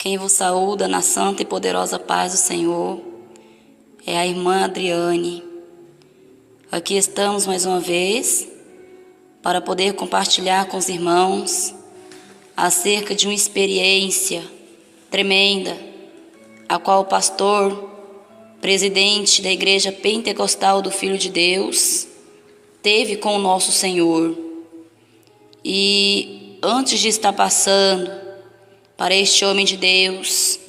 Quem vos saúda na santa e poderosa paz do Senhor é a irmã Adriane. Aqui estamos mais uma vez para poder compartilhar com os irmãos acerca de uma experiência tremenda, a qual o pastor, presidente da Igreja Pentecostal do Filho de Deus, teve com o nosso Senhor. E antes de estar passando para este homem de Deus,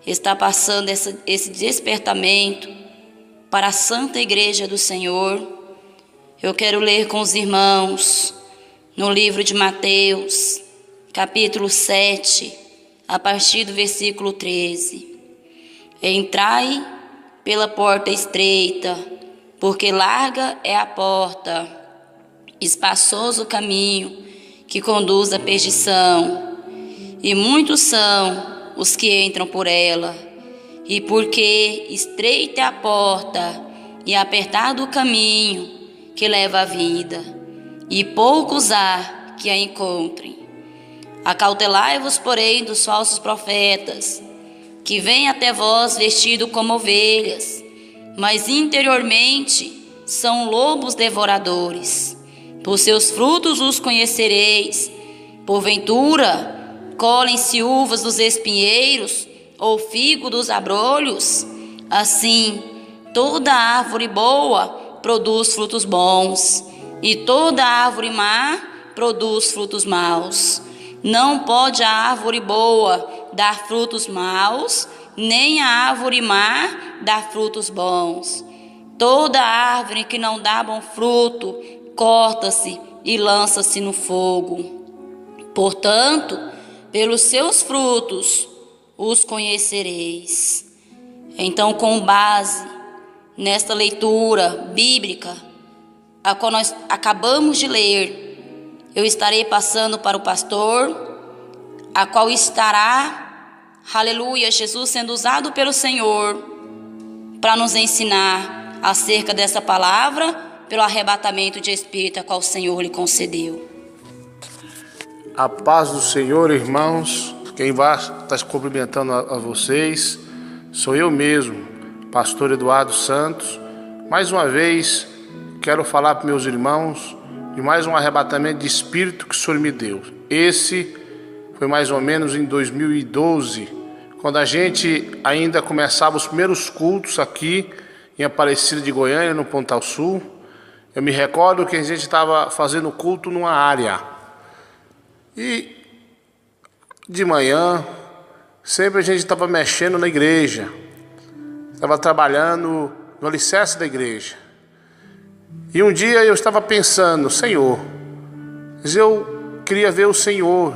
está passando esse despertamento para a Santa Igreja do Senhor, eu quero ler com os irmãos no livro de Mateus, capítulo 7, a partir do versículo 13. Entrai pela porta estreita, porque larga é a porta, espaçoso o caminho que conduz à perdição, e muitos são os que entram por ela. E porque estreita é a porta e apertado o caminho que leva à vida, e poucos há que a encontrem. Acautelai-vos, porém, dos falsos profetas, que vêm até vós vestidos como ovelhas, mas interiormente são lobos devoradores. Por seus frutos os conhecereis. Porventura, colhem-se uvas dos espinheiros, ou figo dos abrolhos? Assim, toda árvore boa produz frutos bons, e toda árvore má produz frutos maus. Não pode a árvore boa dar frutos maus, nem a árvore má dar frutos bons. Toda árvore que não dá bom fruto, corta-se e lança-se no fogo. Portanto, pelos seus frutos os conhecereis. Então, com base nesta leitura bíblica, a qual nós acabamos de ler, eu estarei passando para o pastor, a qual estará, aleluia, Jesus sendo usado pelo Senhor para nos ensinar acerca dessa palavra, pelo arrebatamento de espírito a qual o Senhor lhe concedeu. A paz do Senhor, irmãos. Quem vai estar cumprimentando a vocês sou eu mesmo, pastor Eduardo Santos. Mais uma vez, quero falar para meus irmãos de mais um arrebatamento de espírito que o Senhor me deu. Esse foi mais ou menos em 2012, quando a gente ainda começava os primeiros cultos aqui em Aparecida de Goiânia, no Pontal Sul. Eu me recordo que a gente estava fazendo culto numa área. E de manhã, sempre a gente estava mexendo na igreja, estava trabalhando no alicerce da igreja. E um dia eu estava pensando, Senhor, mas eu queria ver o Senhor.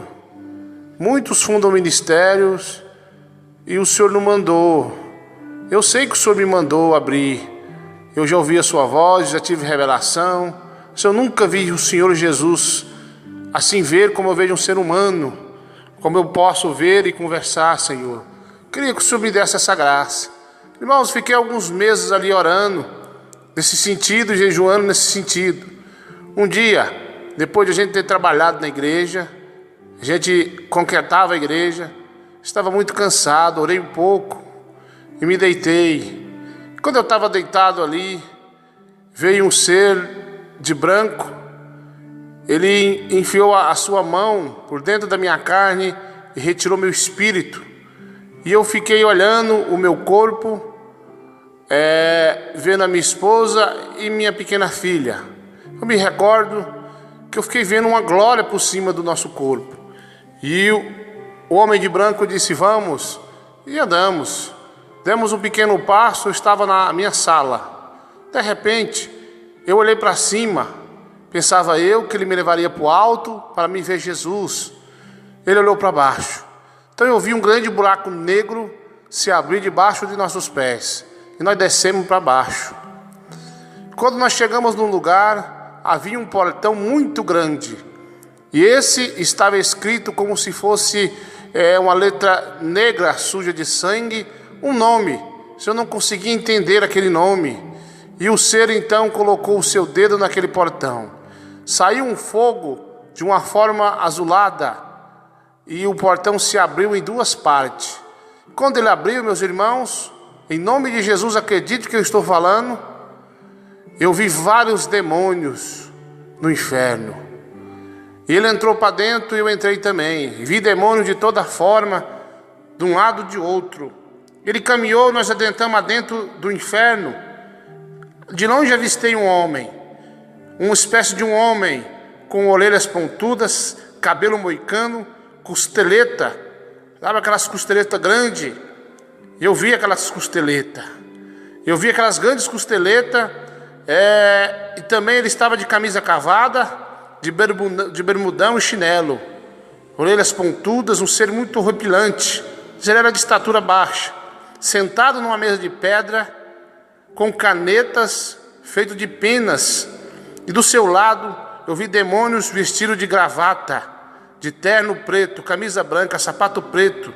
Muitos fundam ministérios e o Senhor não mandou. Eu sei que o Senhor me mandou abrir. Eu já ouvi a sua voz, já tive revelação. Se eu nunca vi o Senhor Jesus assim ver como eu vejo um ser humano, como eu posso ver e conversar, Senhor. Queria que o Senhor me desse essa graça. Irmãos, fiquei alguns meses ali orando, nesse sentido, jejuando nesse sentido. Um dia, depois de a gente ter trabalhado na igreja, a gente concretava a igreja, estava muito cansado, orei um pouco e me deitei. Quando eu estava deitado ali, veio um ser de branco. Ele enfiou a sua mão por dentro da minha carne e retirou meu espírito. E eu fiquei olhando o meu corpo, vendo a minha esposa e minha pequena filha. Eu me recordo que eu fiquei vendo uma glória por cima do nosso corpo. E o homem de branco disse, vamos, e andamos. Demos um pequeno passo, eu estava na minha sala. De repente, eu olhei para cima. Pensava eu que ele me levaria para o alto para me ver Jesus. Ele olhou para baixo. Então eu vi um grande buraco negro se abrir debaixo de nossos pés. E nós descemos para baixo. Quando nós chegamos num lugar, havia um portão muito grande. E esse estava escrito como se fosse uma letra negra, suja de sangue, um nome. Eu não conseguia entender aquele nome. E o ser então colocou o seu dedo naquele portão. Saiu um fogo de uma forma azulada e o portão se abriu em duas partes. Quando ele abriu, meus irmãos, em nome de Jesus, acredite que eu estou falando, eu vi vários demônios no inferno. E ele entrou para dentro e eu entrei também. Vi demônios de toda forma, de um lado e de outro. Ele caminhou, nós adentramos adentro do inferno. De longe avistei um homem, uma espécie de um homem com orelhas pontudas, cabelo moicano, costeleta, sabe aquelas costeletas grandes? Eu vi aquelas costeletas, eu vi aquelas grandes costeletas, e também ele estava de camisa cavada, de bermudão e chinelo, orelhas pontudas, um ser muito horripilante. Ele era de estatura baixa, sentado numa mesa de pedra, com canetas feito de penas, e do seu lado eu vi demônios vestidos de gravata, de terno preto, camisa branca, sapato preto.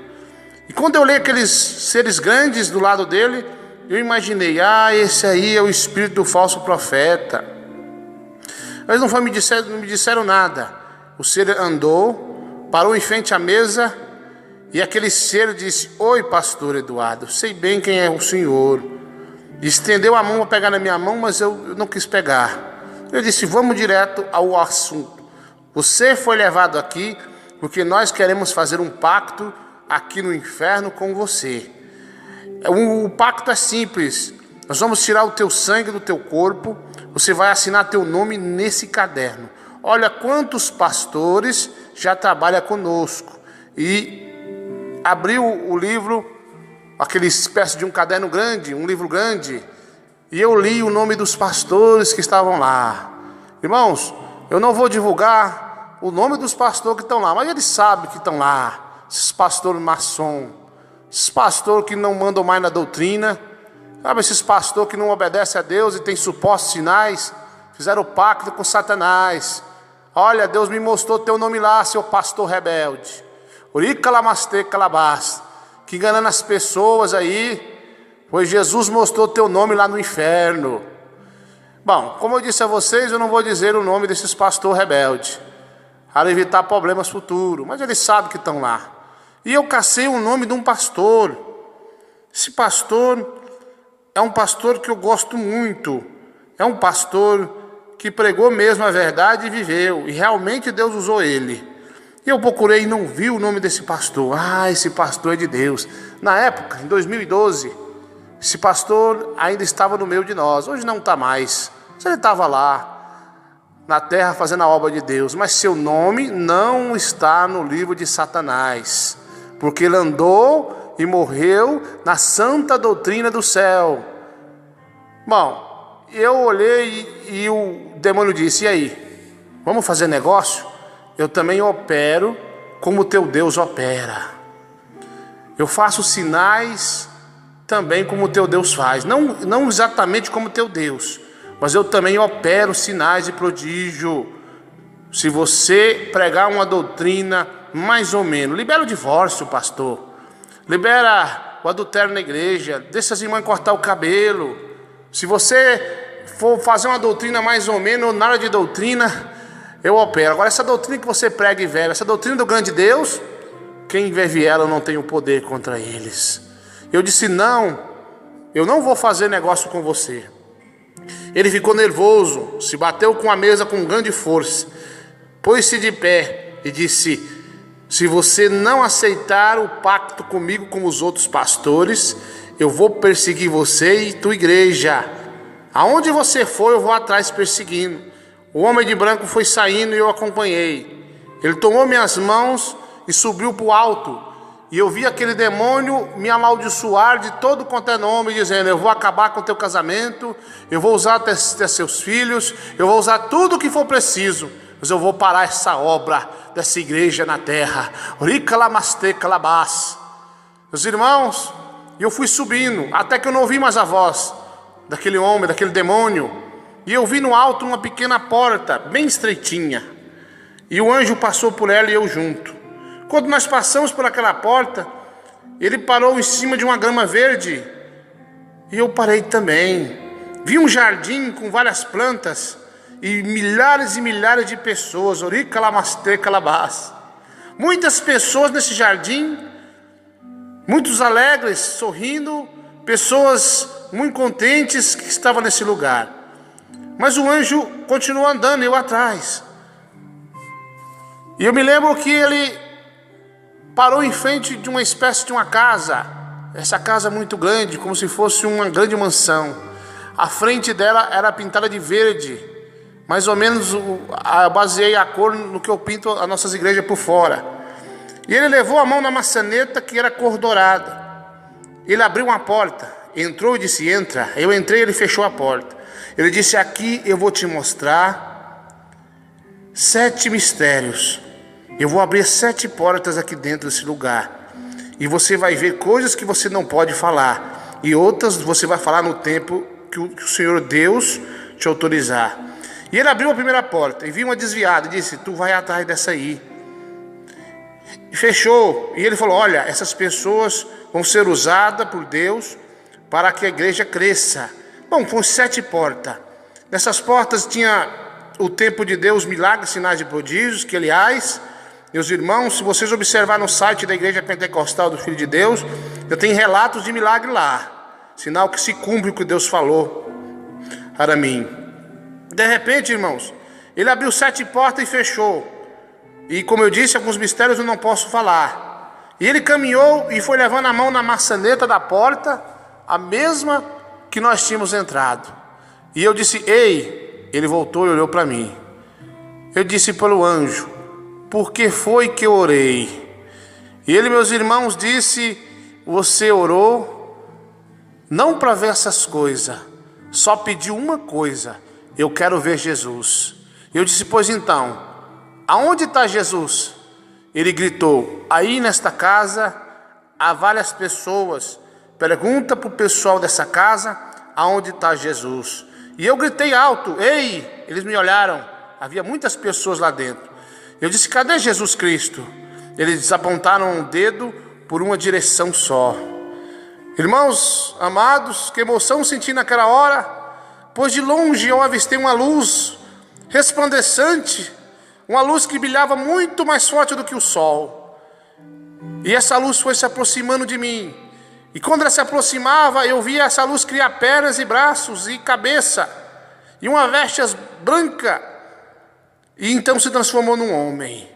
E quando eu olhei aqueles seres grandes do lado dele, eu imaginei, esse aí é o espírito do falso profeta. Mas não me disseram nada. O ser andou, parou em frente à mesa, e aquele ser disse: oi, pastor Eduardo, sei bem quem é o senhor. E estendeu a mão para pegar na minha mão, mas eu não quis pegar. Eu disse: vamos direto ao assunto. Você foi levado aqui porque nós queremos fazer um pacto aqui no inferno com você. O pacto é simples. Nós vamos tirar o teu sangue do teu corpo. Você vai assinar teu nome nesse caderno. Olha quantos pastores já trabalham conosco. E abriu o livro, aquele espécie de um caderno grande, um livro grande, e eu li o nome dos pastores que estavam lá. Irmãos, eu não vou divulgar o nome dos pastores que estão lá, mas eles sabem que estão lá. Esses pastores maçom, esses pastores que não mandam mais na doutrina, sabe, esses pastores que não obedecem a Deus e têm supostos sinais, fizeram pacto com Satanás. Olha, Deus me mostrou teu nome lá, seu pastor rebelde. Uricalamaste calabás, que enganando as pessoas aí, pois Jesus mostrou teu nome lá no inferno. Bom, como eu disse a vocês, eu não vou dizer o nome desses pastores rebeldes, para evitar problemas futuros, mas eles sabem que estão lá. E eu cacei o nome de um pastor. Esse pastor é um pastor que eu gosto muito. É um pastor que pregou mesmo a verdade e viveu. E realmente Deus usou ele. E eu procurei e não vi o nome desse pastor. Esse pastor é de Deus. Na época, em 2012, esse pastor ainda estava no meio de nós. Hoje não está mais. Ele estava lá na terra fazendo a obra de Deus. Mas seu nome não está no livro de Satanás, porque ele andou e morreu na santa doutrina do céu. Bom, eu olhei e o demônio disse: e aí, vamos fazer negócio? Eu também opero como teu Deus opera. Eu faço sinais também como teu Deus faz. Não exatamente como teu Deus, mas eu também opero sinais e prodígio. Se você pregar uma doutrina mais ou menos, libera o divórcio, pastor, libera o adultério na igreja, deixa as irmãs cortar o cabelo. Se você for fazer uma doutrina mais ou menos, ou nada de doutrina, eu opero. Agora, essa doutrina que você prega e vela, essa doutrina do grande Deus, quem vive ela não tem o poder contra eles. Eu disse: não, eu não vou fazer negócio com você. Ele ficou nervoso, se bateu com a mesa com grande força, pôs-se de pé e disse: se você não aceitar o pacto comigo como os outros pastores, eu vou perseguir você e tua igreja. Aonde você for, eu vou atrás perseguindo. O homem de branco foi saindo e eu acompanhei. Ele tomou minhas mãos e subiu para o alto. E eu vi aquele demônio me amaldiçoar de todo quanto é nome, dizendo: eu vou acabar com o teu casamento, eu vou usar até seus filhos, eu vou usar tudo o que for preciso, mas eu vou parar essa obra dessa igreja na terra. Meus irmãos, eu fui subindo, até que eu não ouvi mais a voz daquele homem, daquele demônio. E eu vi no alto uma pequena porta, bem estreitinha. E o anjo passou por ela e eu junto. Quando nós passamos por aquela porta, ele parou em cima de uma grama verde. E eu parei também. Vi um jardim com várias plantas e milhares de pessoas. Muitas pessoas nesse jardim, muitos alegres, sorrindo, pessoas muito contentes que estavam nesse lugar. Mas o anjo continuou andando, eu atrás. E eu me lembro que ele parou em frente de uma espécie de uma casa. Essa casa muito grande, como se fosse uma grande mansão. A frente dela era pintada de verde. Mais ou menos eu baseei a cor no que eu pinto as nossas igrejas por fora. E ele levou a mão na maçaneta, que era cor dourada. Ele abriu uma porta, entrou e disse: entra. Eu entrei e ele fechou a porta. Ele disse: aqui eu vou te mostrar 7 mistérios. Eu vou abrir 7 portas aqui dentro desse lugar. E você vai ver coisas que você não pode falar. E outras você vai falar no tempo que o Senhor Deus te autorizar. E ele abriu a primeira porta e viu uma desviada e disse: tu vai atrás dessa aí. E fechou. E ele falou: olha, essas pessoas vão ser usadas por Deus para que a igreja cresça. Bom, foram 7 portas. Nessas portas tinha o tempo de Deus, milagres, sinais e prodígios, que aliás, meus irmãos, se vocês observarem no site da Igreja Pentecostal do Filho de Deus, já tem relatos de milagre lá. Sinal que se cumpre o que Deus falou para mim. De repente, irmãos, ele abriu 7 portas e fechou. E como eu disse, alguns mistérios eu não posso falar. E ele caminhou e foi levando a mão na maçaneta da porta, a mesma que nós tínhamos entrado. E eu disse: ei. Ele voltou e olhou para mim. Eu disse para o anjo: por que foi que eu orei? E ele, meus irmãos, disse: você orou não para ver essas coisas, só pediu uma coisa: eu quero ver Jesus. Eu disse: pois então, aonde está Jesus? Ele gritou: aí nesta casa há várias pessoas. Pergunta para o pessoal dessa casa aonde está Jesus. E eu gritei alto: ei! Eles me olharam, havia muitas pessoas lá dentro. Eu disse: cadê Jesus Cristo? Eles apontaram um dedo por uma direção só. Irmãos amados, que emoção senti naquela hora, pois de longe eu avistei uma luz resplandecente, uma luz que brilhava muito mais forte do que o sol. E essa luz foi se aproximando de mim. E quando ela se aproximava, eu via essa luz criar pernas e braços e cabeça, e uma veste branca, e então se transformou num homem.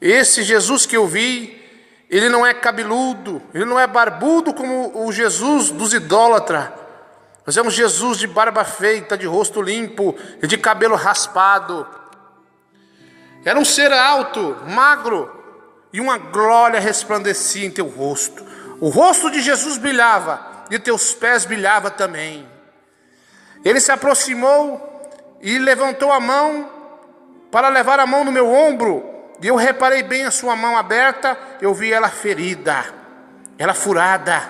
Esse Jesus que eu vi, ele não é cabeludo, ele não é barbudo como o Jesus dos idólatras. Nós vemos Jesus de barba feita, de rosto limpo e de cabelo raspado. Era um ser alto, magro, e uma glória resplandecia em teu rosto. O rosto de Jesus brilhava, e teus pés brilhavam também. Ele se aproximou e levantou a mão para levar a mão no meu ombro. E eu reparei bem a sua mão aberta, eu vi ela ferida, ela furada.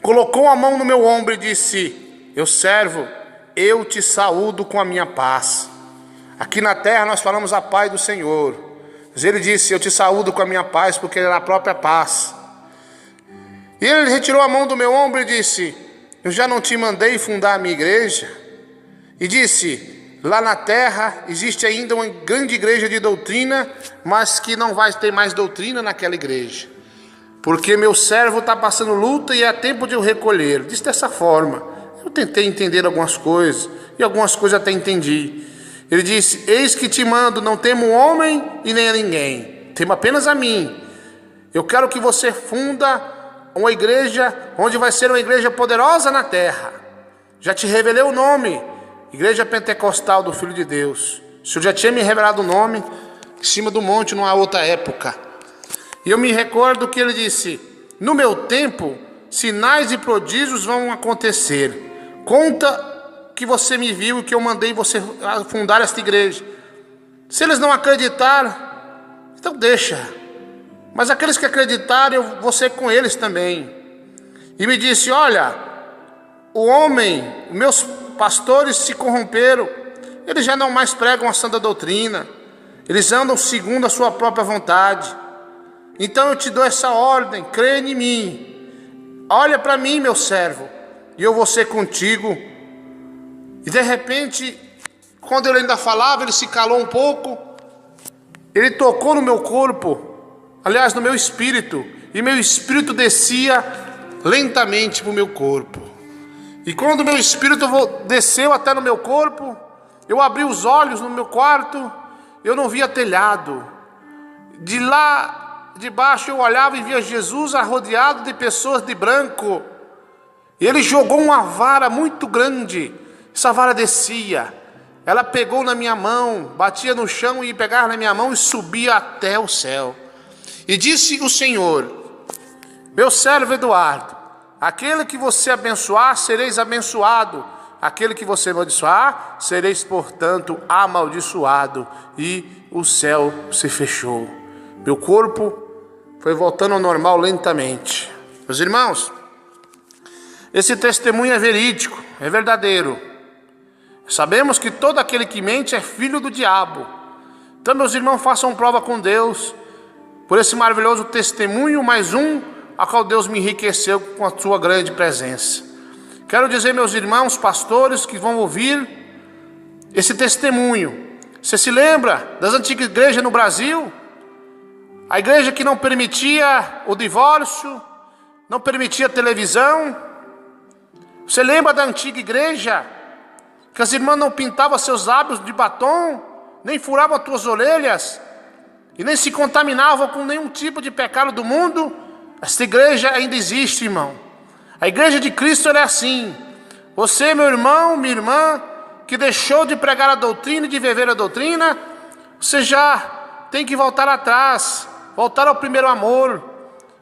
Colocou a mão no meu ombro e disse: meu servo, eu te saúdo com a minha paz. Aqui na terra nós falamos a paz do Senhor. Mas ele disse: eu te saúdo com a minha paz, porque ele é a própria paz. E ele retirou a mão do meu ombro e disse: eu já não te mandei fundar a minha igreja? E disse: lá na terra existe ainda uma grande igreja de doutrina, mas que não vai ter mais doutrina naquela igreja, porque meu servo está passando luta e é tempo de eu recolher. Disse dessa forma. Eu tentei entender algumas coisas, e algumas coisas até entendi. Ele disse: eis que te mando, não temo homem e nem a ninguém, temo apenas a mim. Eu quero que você funda uma igreja onde vai ser uma igreja poderosa na terra. Já te revelei o nome, Igreja Pentecostal do Filho de Deus. O Senhor já tinha me revelado o nome em cima do monte numa outra época. E eu me recordo que ele disse: no meu tempo, sinais e prodígios vão acontecer. Conta que você me viu e que eu mandei você fundar esta igreja. Se eles não acreditaram, então deixa. Mas aqueles que acreditaram, eu vou ser com eles também. E me disse: olha, meus pastores se corromperam. Eles já não mais pregam a santa doutrina. Eles andam segundo a sua própria vontade. Então eu te dou essa ordem, crê em mim. Olha para mim, meu servo, e eu vou ser contigo. E de repente, quando ele ainda falava, ele se calou um pouco. Ele tocou no meu corpo, aliás, no meu espírito, e meu espírito descia lentamente para o meu corpo. E quando meu espírito desceu até no meu corpo, eu abri os olhos no meu quarto, eu não via telhado. De lá de baixo eu olhava e via Jesus rodeado de pessoas de branco. E ele jogou uma vara muito grande. Essa vara descia. Ela pegou na minha mão, batia no chão e pegava na minha mão e subia até o céu. E disse o Senhor: meu servo Eduardo, aquele que você abençoar, sereis abençoado. Aquele que você amaldiçoar, sereis, portanto, amaldiçoado. E o céu se fechou. Meu corpo foi voltando ao normal lentamente. Meus irmãos, esse testemunho é verídico, é verdadeiro. Sabemos que todo aquele que mente é filho do diabo. Então, meus irmãos, façam prova com Deus por esse maravilhoso testemunho, mais um a qual Deus me enriqueceu com a sua grande presença. Quero dizer, meus irmãos pastores que vão ouvir esse testemunho, você se lembra das antigas igrejas no Brasil? A igreja que não permitia o divórcio, não permitia a televisão. Você lembra da antiga igreja? Que as irmãs não pintavam seus lábios de batom, nem furavam as tuas orelhas, e nem se contaminavam com nenhum tipo de pecado do mundo. Esta igreja ainda existe, irmão. A igreja de Cristo é assim. Você, meu irmão, minha irmã, que deixou de pregar a doutrina e de viver a doutrina, você já tem que voltar atrás, voltar ao primeiro amor.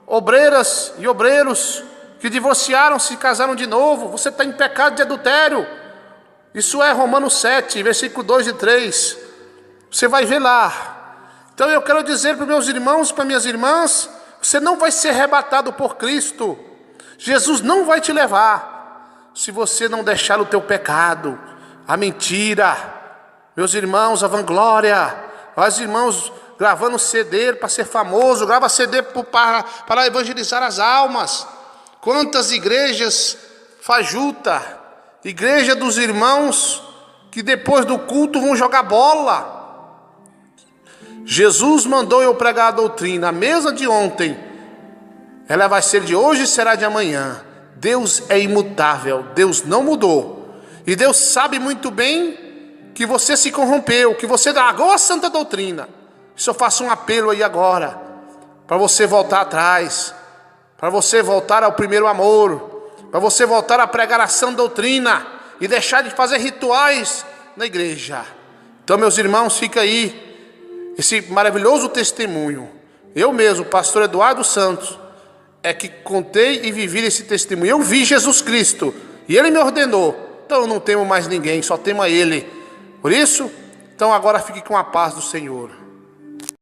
Obreiras e obreiros que divorciaram, se casaram de novo, você está em pecado de adultério. Isso é Romanos 7, versículo 2 e 3. Você vai ver lá. Então eu quero dizer para meus irmãos, para minhas irmãs, você não vai ser arrebatado por Cristo. Jesus não vai te levar se você não deixar o teu pecado, a mentira. Meus irmãos, a vanglória. Os irmãos gravando CD para ser famoso, grava CD para evangelizar as almas. Quantas igrejas fajuta, igreja dos irmãos que depois do culto vão jogar bola. Jesus mandou eu pregar a doutrina, a mesa de ontem, ela vai ser de hoje e será de amanhã. Deus é imutável, Deus não mudou. E Deus sabe muito bem que você se corrompeu, que você largou a santa doutrina. Isso eu faço um apelo aí agora, para você voltar atrás, para você voltar ao primeiro amor, para você voltar a pregar a sã doutrina e deixar de fazer rituais na igreja. Então, meus irmãos, fica aí esse maravilhoso testemunho. Eu mesmo, pastor Eduardo Santos, é que contei e vivi esse testemunho. Eu vi Jesus Cristo e Ele me ordenou. Então eu não temo mais ninguém, só temo a Ele. Por isso, então agora fique com a paz do Senhor.